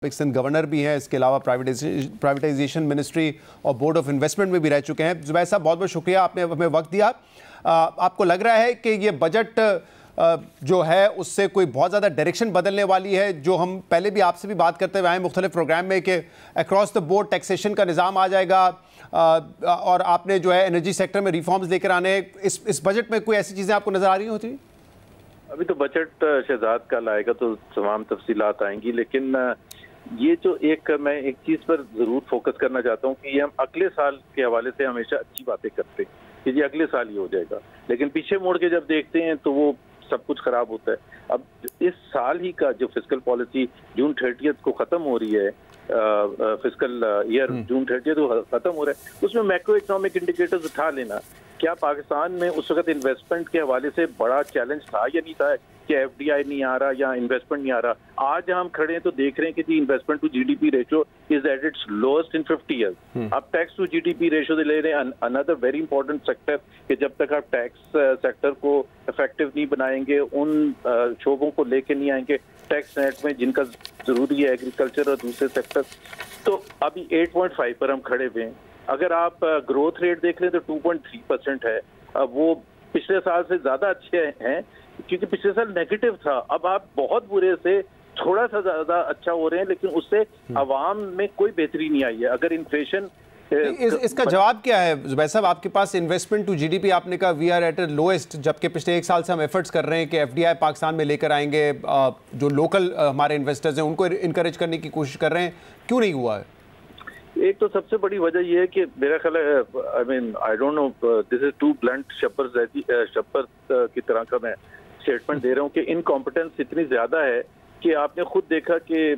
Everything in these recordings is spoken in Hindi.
एक सिंध गवर्नर भी हैं, इसके अलावा प्राइवेटाइजेशन मिनिस्ट्री और बोर्ड ऑफ इन्वेस्टमेंट में भी रह चुके हैं। जुबैर साहब, बहुत बहुत शुक्रिया, आपने हमें वक्त दिया। आपको लग रहा है कि ये बजट जो है उससे कोई बहुत ज़्यादा डायरेक्शन बदलने वाली है? जो हम पहले भी आपसे भी बात करते हुए आए मुख्तलिफ प्रोग्राम में कि अक्रॉस द बोर्ड टैक्सेशन का निज़ाम आ जाएगा और आपने जो है एनर्जी सेक्टर में रिफॉर्म्स लेकर आने, इस बजट में कोई ऐसी चीज़ें आपको नज़र आ रही होती? अभी तो बजट शहजाद का लाएगा तो तमाम तफसीलात आएंगी, लेकिन ये जो मैं एक चीज पर जरूर फोकस करना चाहता हूँ कि ये हम अगले साल के हवाले से हमेशा अच्छी बातें करते हैं कि ये अगले साल ही हो जाएगा, लेकिन पीछे मुड़ के जब देखते हैं तो वो सब कुछ खराब होता है। अब इस साल ही का जो फिस्कल पॉलिसी जून 30 को खत्म हो रही है, फिस्कल ईयर जून 30 को खत्म हो रहा है, उसमें मैक्रो इकोनॉमिक इंडिकेटर्स उठा लेना। क्या पाकिस्तान में उस वक्त इन्वेस्टमेंट के हवाले से बड़ा चैलेंज था या नहीं था कि एफडीआई नहीं आ रहा या इन्वेस्टमेंट नहीं आ रहा? आज हम खड़े हैं तो देख रहे हैं कि जी investment to GDP ratio is at its lowest in 50 years. अब टैक्स टू जीडीपी रेशो ले रहे हैं, अनदर वेरी इंपॉर्टेंट सेक्टर, कि जब तक आप टैक्स सेक्टर को इफेक्टिव नहीं बनाएंगे, उन शोबों को लेके नहीं आएंगे टैक्स नेट में जिनका जरूरी है, एग्रीकल्चर और दूसरे सेक्टर, तो अभी 8.5 पर हम खड़े हुए हैं। अगर आप ग्रोथ रेट देख रहे हैं तो 2.3% है। अब वो पिछले साल से ज्यादा अच्छे हैं क्योंकि पिछले साल नेगेटिव था। अब आप बहुत बुरे से थोड़ा सा ज्यादा अच्छा हो रहे हैं, लेकिन उससे अवाम में कोई बेहतरी नहीं आई है। अगर इन्फ्लेशन इसका जवाब क्या है जुबैर साहब? आपके पास इन्वेस्टमेंट टू जीडीपी आपने कहा वी आर एट लोएस्ट, जबकि पिछले एक साल से हम एफर्ट्स कर रहे हैं कि एफडीआई पाकिस्तान में लेकर आएंगे, जो लोकल हमारे इन्वेस्टर्स हैं उनको इनकरेज करने की कोशिश कर रहे हैं, क्यों नहीं हुआ है? एक तो सबसे बड़ी वजह यह है कि मेरा ख्याल है, I don't know, this is too blunt, शपर की तरह का मैं स्टेटमेंट दे रहा हूँ कि इनकॉम्पिटेंस इतनी ज्यादा है कि आपने खुद देखा कि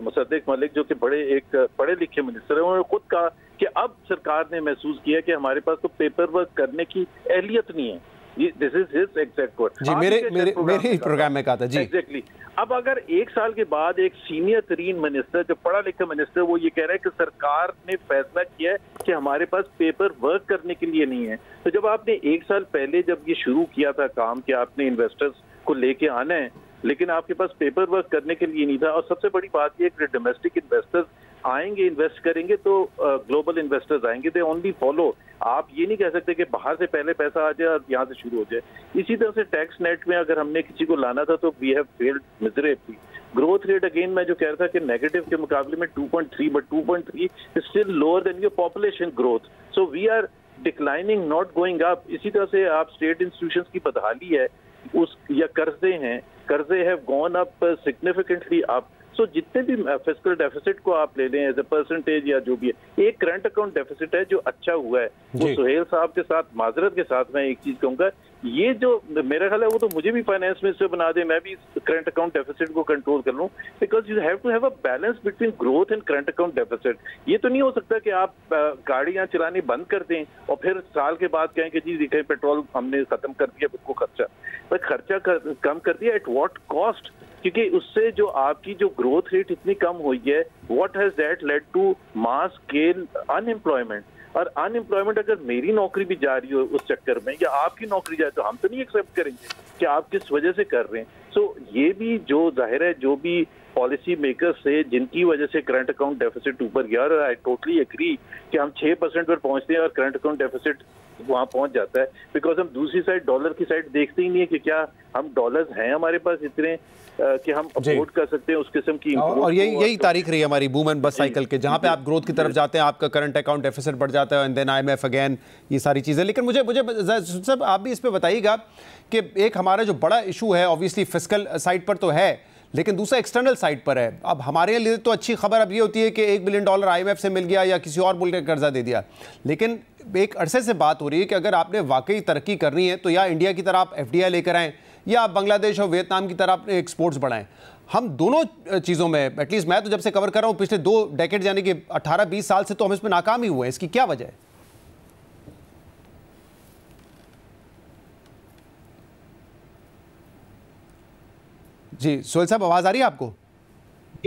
मुसद्दिक मलिक जो कि पढ़े लिखे मिनिस्टर हैं, उन्होंने खुद कहा कि अब सरकार ने महसूस किया कि हमारे पास तो पेपर वर्क करने की एहलियत नहीं है। This is his exact word. जी, मेरे ही प्रोग्राम में कहा था जी। एग्जैक्टली। अब अगर एक साल के बाद एक सीनियर तरीन मिनिस्टर, जो पढ़ा लिखा मिनिस्टर, वो ये कह रहा है कि सरकार ने फैसला किया है कि हमारे पास पेपर वर्क करने के लिए नहीं है, तो जब आपने एक साल पहले जब ये शुरू किया था काम कि आपने इन्वेस्टर्स को लेके आना है, लेकिन आपके पास पेपर वर्क करने के लिए नहीं था, और सबसे बड़ी बात यह कि डोमेस्टिक इन्वेस्टर्स आएंगे, इन्वेस्ट करेंगे तो ग्लोबल इन्वेस्टर्स आएंगे, दे ओनली फॉलो। आप ये नहीं कह सकते कि बाहर से पहले पैसा आ जाए और यहाँ से शुरू हो जाए। इसी तरह से टैक्स नेट में अगर हमने किसी को लाना था तो we have failed miserably. Growth rate again मैं जो कह रहा था कि नेगेटिव के मुकाबले में 2.3, but 2.3 is still lower than your population growth, so we are declining, not going up. इसी तरह से आप स्टेट इंस्टीट्यूशंस की बदहाली है उस, या कर्जे have gone up significantly up. So जितने भी फिस्कल डेफिसिट को आप ले लें एज ए परसेंटेज या जो भी है, एक करंट अकाउंट डेफिसिट है जो अच्छा हुआ है। वो सुहेल साहब के साथ माजरत के साथ मैं एक चीज कहूंगा, ये जो मेरा ख्याल है वो तो मुझे भी फाइनेंस मिनिस्टर बना दे, मैं भी करंट अकाउंट डेफिसिट को कंट्रोल कर लूं, because you have to have a balance between growth and current account deficit. ये तो नहीं हो सकता कि आप गाड़ियां चलानी बंद कर दें और फिर साल के बाद कहें कि जी देखिए पेट्रोल हमने खत्म कर दिया, उसको खर्चा कम कर दिया, एट व्हाट कॉस्ट? क्योंकि उससे जो आपकी जो ग्रोथ रेट इतनी कम हुई है, what has that led to mass scale unemployment. और अनएम्प्लॉयमेंट अगर मेरी नौकरी भी जा रही हो उस चक्कर में, या आपकी नौकरी जाए, तो हम तो नहीं एक्सेप्ट करेंगे कि आप किस वजह से कर रहे हैं। सो ये भी जो जाहिर है, जो भी पॉलिसी मेकर्स से जिनकी वजह से करंट अकाउंट डेफिसिट ऊपर गया, और आई टोटली एग्री कि हम 6% पर पहुंचते हैं और करंट अकाउंट डेफिसिट वहां पहुंच जाता है, बिकॉज हम दूसरी साइड डॉलर की साइड देखते ही नहीं है कि क्या हम डॉलर्स हैं हमारे पास इतने कि हम अफोर्ड कर सकते हैं उस किस्म की। और यही तारीख रही हमारी बूम एंड बस्ट साइकिल के, जहां पे आप ग्रोथ की तरफ जाते हैं, आपका करंट अकाउंट डेफिसिट बढ़ जाता है, एंड देन आईएमएफ अगेन, ये सारी चीजें। लेकिन मुझे सब आप भी इस पे बताइएगा कि एक हमारा जो बड़ा इशू है, ऑब्वियसली फिस्कल साइड पर तो है, लेकिन दूसरा एक्सटर्नल साइड पर है। अब हमारे लिए तो अच्छी खबर अब ये होती है कि $1 बिलियन आईएमएफ से मिल गया या किसी और मुल्क ने कर्जा दे दिया, लेकिन एक अरसे से बात हो रही है कि अगर आपने वाकई तरक्की करनी है तो या इंडिया की तरह आप एफडीआई लेकर आएँ, या आप बांग्लादेश और वियतनाम की तरह अपने एक्सपोर्ट्स बढ़ाएं। हम दोनों चीज़ों में, एटलीस्ट मैं तो जब से कवर कर रहा हूँ पिछले 2 डेकेड यानी कि 18-20 साल से, तो हम इसमें नाकाम ही हुए हैं। इसकी क्या वजह है? जी सोहेल साहब, आवाज़ आ रही है आपको?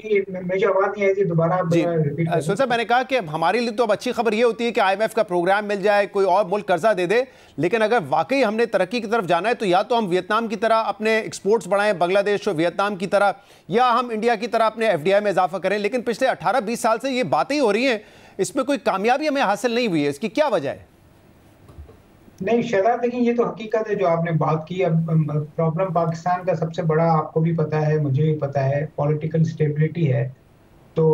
जी, मुझे आवाज नहीं आई थी, दोबारा आप जी रिपीट सुन साहब, मैंने कहा कि हमारे लिए तो अब अच्छी खबर ये होती है कि आईएमएफ का प्रोग्राम मिल जाए, कोई और मुल्क कर्जा दे दे, लेकिन अगर वाकई हमने तरक्की की तरफ जाना है तो या तो हम वियतनाम की तरह अपने एक्सपोर्ट्स बढ़ाएं, बांग्लादेश और वियतनाम की तरह, या हम इंडिया की तरह अपने एफडीआई में इजाफा करें। लेकिन पिछले 18-20 साल से ये बातें ही हो रही हैं, इसमें कोई कामयाबी हमें हासिल नहीं हुई है। इसकी क्या वजह है? नहीं शहजाद, देखिए ये तो हकीकत है जो आपने बात की। अब प्रॉब्लम पाकिस्तान का सबसे बड़ा, आपको भी पता है, मुझे भी पता है, पॉलिटिकल स्टेबिलिटी है। तो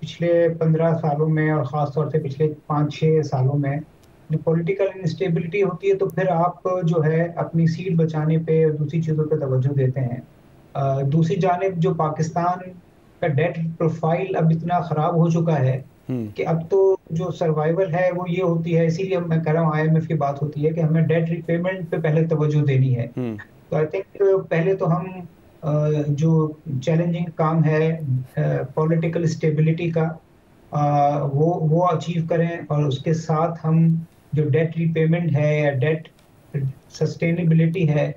पिछले 15 सालों में और ख़ास तौर से पिछले 5-6 सालों में जो पॉलिटिकल इंस्टेबिलिटी होती है, तो फिर आप जो है अपनी सीट बचाने पे और दूसरी चीज़ों पे तवज्जो देते हैं। दूसरी जानिब जो पाकिस्तान का डेट प्रोफाइल अब इतना ख़राब हो चुका है कि अब तो जो सर्वाइवल है वो ये होती है, इसीलिए मैं कह रहा हूँ आईएमएफ की बात होती है कि हमें डेट रिपेमेंट पे पहले तवज्जो देनी है। तो आई थिंक पहले तो हम जो चैलेंजिंग काम है पॉलिटिकल स्टेबिलिटी का, वो अचीव करें, और उसके साथ हम जो डेट रिपेमेंट है या डेट सस्टेनेबिलिटी है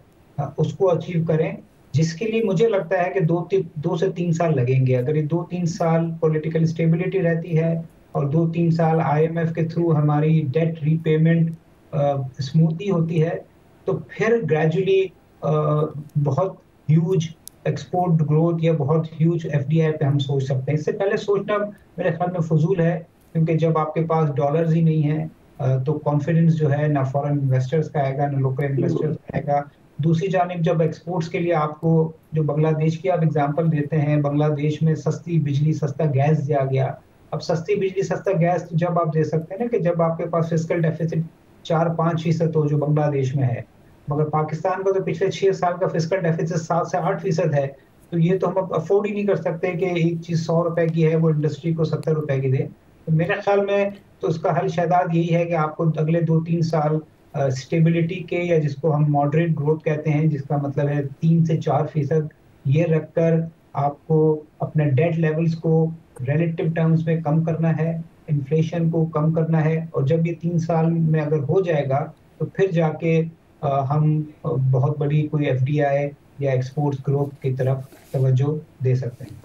उसको अचीव करें, जिसके लिए मुझे लगता है कि 2 से 3 साल लगेंगे। अगर ये 2-3 साल पॉलिटिकल स्टेबिलिटी रहती है और 2-3 साल आईएमएफ के थ्रू हमारी डेट रीपेमेंट स्मूथली होती है, तो फिर ग्रेजुअली बहुत ह्यूज एक्सपोर्ट ग्रोथ या बहुत ह्यूज एफडीआई पे हम सोच सकते हैं। इससे पहले सोचना मेरे ख्याल में फजूल है, क्योंकि जब आपके पास डॉलर्स ही नहीं है तो कॉन्फिडेंस जो है ना फॉरेन इन्वेस्टर्स का आएगा ना लोकल इन्वेस्टर्स का आएगा। दूसरी जानिब जब एक्सपोर्ट्स के लिए आपको, जो बांग्लादेश की आप एग्जांपल देते हैं, बांग्लादेश में सस्ती बिजली सस्ता गैस दिया गया। अब सस्ती बिजली सस्ता गैस तो जब आप दे सकते हैं ना कि जब आपके पास फिस्कल डेफिसिट 4-5% हो, जो बांग्लादेश में है। मगर पाकिस्तान का तो पिछले 6 साल का फिस्कल डेफिसिट 7 से 8% है। तो ये तो हम अफोर्ड ही नहीं कर सकते कि एक चीज 100 रुपए की है वो इंडस्ट्री को 70 रुपए की दे। तो मेरे ख्याल में तो उसका हल शायद यही है कि आपको अगले 2-3 साल स्टेबिलिटी के, या जिसको हम मॉडरेट ग्रोथ कहते हैं, जिसका मतलब है 3 से 4% ये रखकर आपको अपने डेट लेवल्स को रिलेटिव टर्म्स में कम करना है, इन्फ्लेशन को कम करना है। और जब ये 3 साल में अगर हो जाएगा तो फिर जाके हम बहुत बड़ी कोई एफडीआई या एक्सपोर्ट्स ग्रोथ की तरफ तवज्जो दे सकते हैं।